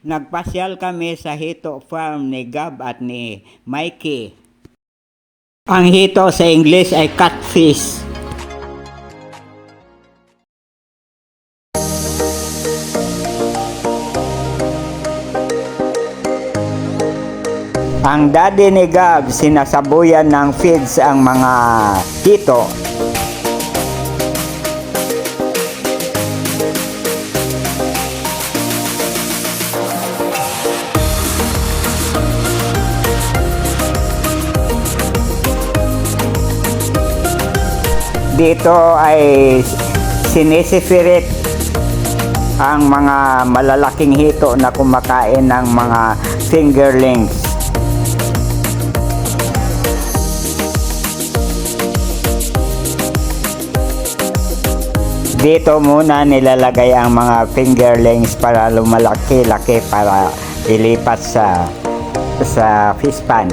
Nagpasyal kami sa hito farm ni Gab at ni Mikey. Ang hito sa English ay catfish. Ang daddy ni Gab, sinasabuyan ng feeds ang mga hito. Dito ay sinisipirit ang mga malalaking hito na kumakain ng mga fingerlings. Dito muna nilalagay ang mga fingerlings para lumalaki-laki para ilipat sa fish pan.